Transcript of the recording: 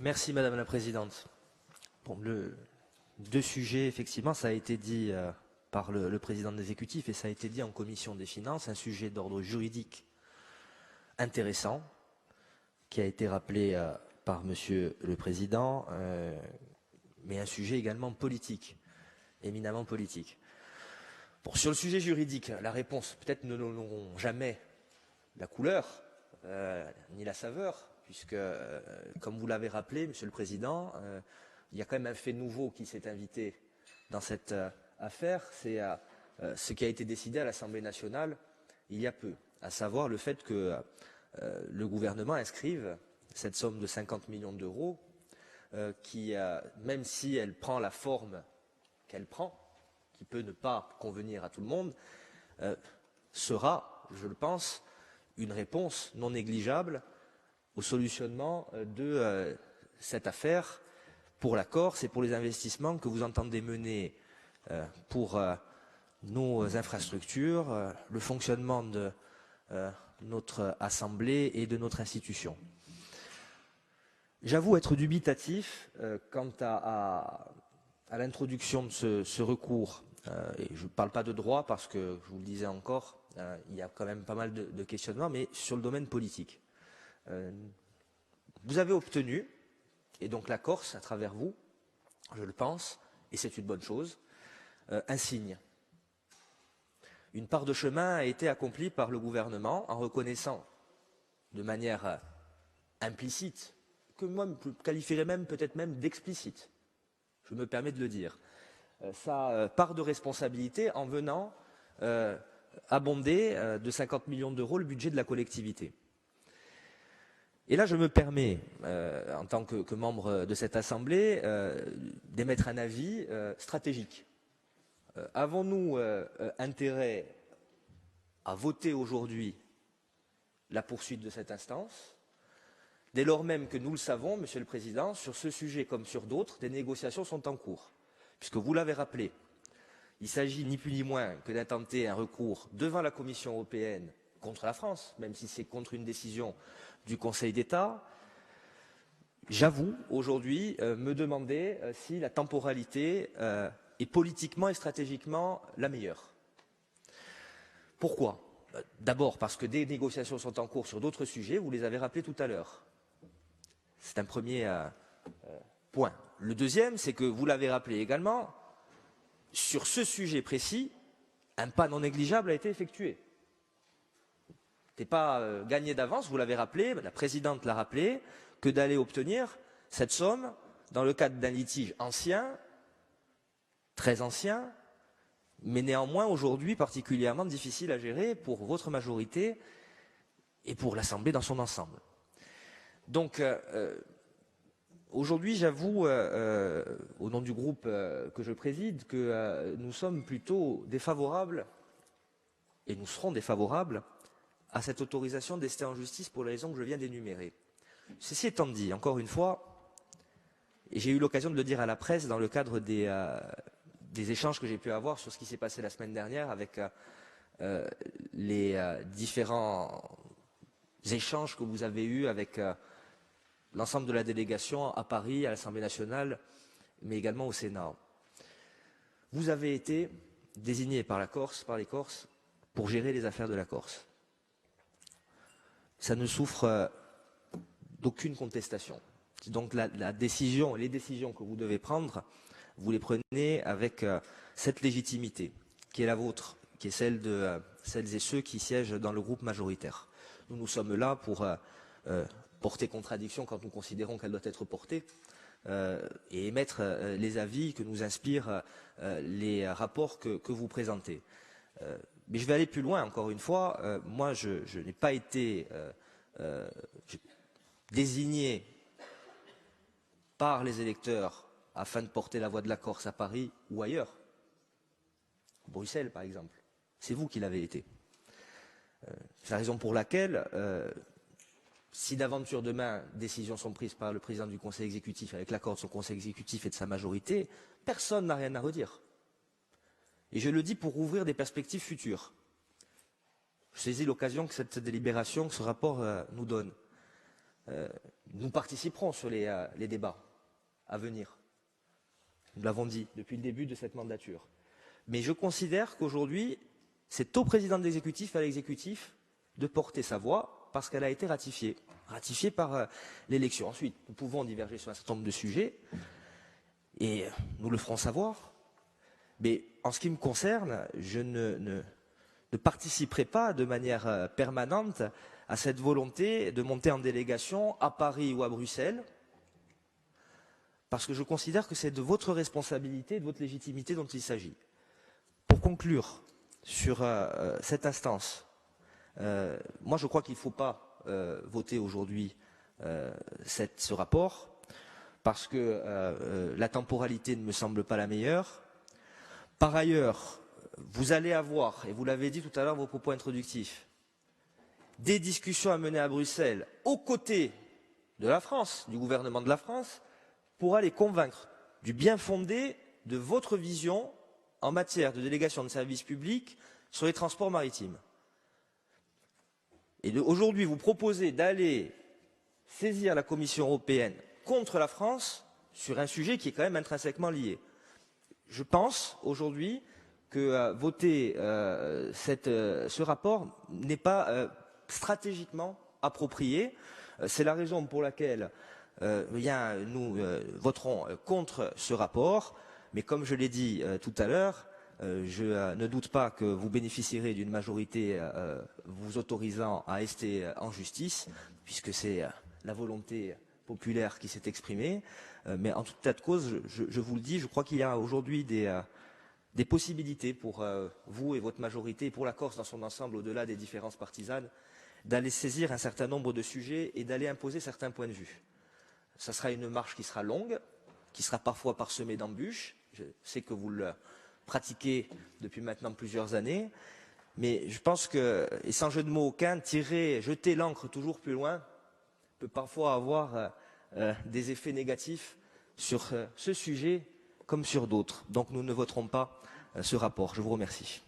Merci Madame la Présidente. Bon, deux sujets, effectivement, ça a été dit par le président de l'exécutif et ça a été dit en commission des finances, un sujet d'ordre juridique intéressant qui a été rappelé par Monsieur le Président, mais un sujet également politique, éminemment politique. Bon, sur le sujet juridique, la réponse, peut-être ne n'auront jamais la couleur ni la saveur, puisque, comme vous l'avez rappelé, Monsieur le Président, il y a quand même un fait nouveau qui s'est invité dans cette affaire, c'est ce qui a été décidé à l'Assemblée nationale il y a peu, à savoir le fait que le gouvernement inscrive cette somme de 50 millions d'euros qui, même si elle prend la forme qu'elle prend, qui peut ne pas convenir à tout le monde, sera, je le pense, une réponse non négligeable au solutionnement de cette affaire pour la Corse et pour les investissements que vous entendez mener pour nos infrastructures, le fonctionnement de notre Assemblée et de notre institution. J'avoue être dubitatif quant à l'introduction de ce recours. Et je ne parle pas de droit parce que, je vous le disais encore, il y a quand même pas mal de questionnements, mais sur le domaine politique. Vous avez obtenu, et donc la Corse, à travers vous, je le pense, et c'est une bonne chose, un signe. Une part de chemin a été accomplie par le gouvernement en reconnaissant de manière implicite, que moi je qualifierais même peut-être même d'explicite, je me permets de le dire, sa part de responsabilité en venant abonder de 50 millions d'euros le budget de la collectivité. Et là, je me permets, en tant que membre de cette Assemblée, d'émettre un avis stratégique. Avons-nous intérêt à voter aujourd'hui la poursuite de cette instance, dès lors même que nous le savons, Monsieur le Président, sur ce sujet comme sur d'autres, des négociations sont en cours. Puisque vous l'avez rappelé, il s'agit ni plus ni moins que d'intenter un recours devant la Commission européenne contre la France, même si c'est contre une décision du Conseil d'État. J'avoue aujourd'hui me demander si la temporalité est politiquement et stratégiquement la meilleure. Pourquoi? D'abord parce que des négociations sont en cours sur d'autres sujets, vous les avez rappelés tout à l'heure. C'est un premier point. Le deuxième, c'est que vous l'avez rappelé également, sur ce sujet précis, un pas non négligeable a été effectué. Ce n'est pas gagné d'avance, vous l'avez rappelé, la Présidente l'a rappelé, que d'aller obtenir cette somme dans le cadre d'un litige ancien, très ancien, mais néanmoins aujourd'hui particulièrement difficile à gérer pour votre majorité et pour l'Assemblée dans son ensemble. Donc, aujourd'hui, j'avoue, au nom du groupe que je préside, que nous sommes plutôt défavorables, et nous serons défavorables, à cette autorisation d'ester en justice pour les raisons que je viens d'énumérer. Ceci étant dit, encore une fois, et j'ai eu l'occasion de le dire à la presse dans le cadre des échanges que j'ai pu avoir sur ce qui s'est passé la semaine dernière avec les différents échanges que vous avez eus avec l'ensemble de la délégation à Paris, à l'Assemblée nationale, mais également au Sénat. Vous avez été désigné par la Corse, par les Corses, pour gérer les affaires de la Corse. Ça ne souffre d'aucune contestation. Donc les décisions que vous devez prendre, vous les prenez avec cette légitimité qui est la vôtre, qui est celle de celles et ceux qui siègent dans le groupe majoritaire. Nous sommes là pour porter contradiction quand nous considérons qu'elle doit être portée et émettre les avis que nous inspirent les rapports que vous présentez. Mais je vais aller plus loin, encore une fois. Moi, je n'ai pas été désigné par les électeurs afin de porter la voix de la Corse à Paris ou ailleurs. Bruxelles, par exemple. C'est vous qui l'avez été. C'est la raison pour laquelle, si d'aventure demain, décisions sont prises par le président du Conseil exécutif avec l'accord de son Conseil exécutif et de sa majorité, personne n'a rien à redire. Et je le dis pour ouvrir des perspectives futures. Je saisis l'occasion que cette délibération, que ce rapport nous donne. nous participerons sur les débats à venir. Nous l'avons dit depuis le début de cette mandature. Mais je considère qu'aujourd'hui, c'est au président de l'exécutif et à l'exécutif de porter sa voix parce qu'elle a été ratifiée par l'élection. Ensuite, nous pouvons diverger sur un certain nombre de sujets et nous le ferons savoir. Mais en ce qui me concerne, je ne participerai pas de manière permanente à cette volonté de monter en délégation à Paris ou à Bruxelles, parce que je considère que c'est de votre responsabilité, de votre légitimité dont il s'agit. Pour conclure sur cette instance, moi je crois qu'il ne faut pas voter aujourd'hui ce rapport, parce que la temporalité ne me semble pas la meilleure. Par ailleurs, vous allez avoir, et vous l'avez dit tout à l'heure, vos propos introductifs, des discussions à mener à Bruxelles, aux côtés de la France, du gouvernement de la France, pour aller convaincre du bien fondé de votre vision en matière de délégation de services publics sur les transports maritimes. Et aujourd'hui, vous proposez d'aller saisir la Commission européenne contre la France sur un sujet qui est quand même intrinsèquement lié. Je pense aujourd'hui que voter ce rapport n'est pas stratégiquement approprié. C'est la raison pour laquelle nous voterons contre ce rapport. Mais comme je l'ai dit tout à l'heure, je ne doute pas que vous bénéficierez d'une majorité vous autorisant à rester en justice, puisque c'est la volonté populaire qui s'est exprimée. Mais en tout état de cause, je vous le dis, je crois qu'il y a aujourd'hui des possibilités pour vous et votre majorité, et pour la Corse dans son ensemble, au-delà des différences partisanes, d'aller saisir un certain nombre de sujets et d'aller imposer certains points de vue. Ça sera une marche qui sera longue, qui sera parfois parsemée d'embûches. Je sais que vous le pratiquez depuis maintenant plusieurs années, mais je pense que, et sans jeu de mots aucun, jeter l'encre toujours plus loin peut parfois avoir des effets négatifs sur ce sujet comme sur d'autres. Donc nous ne voterons pas ce rapport. Je vous remercie.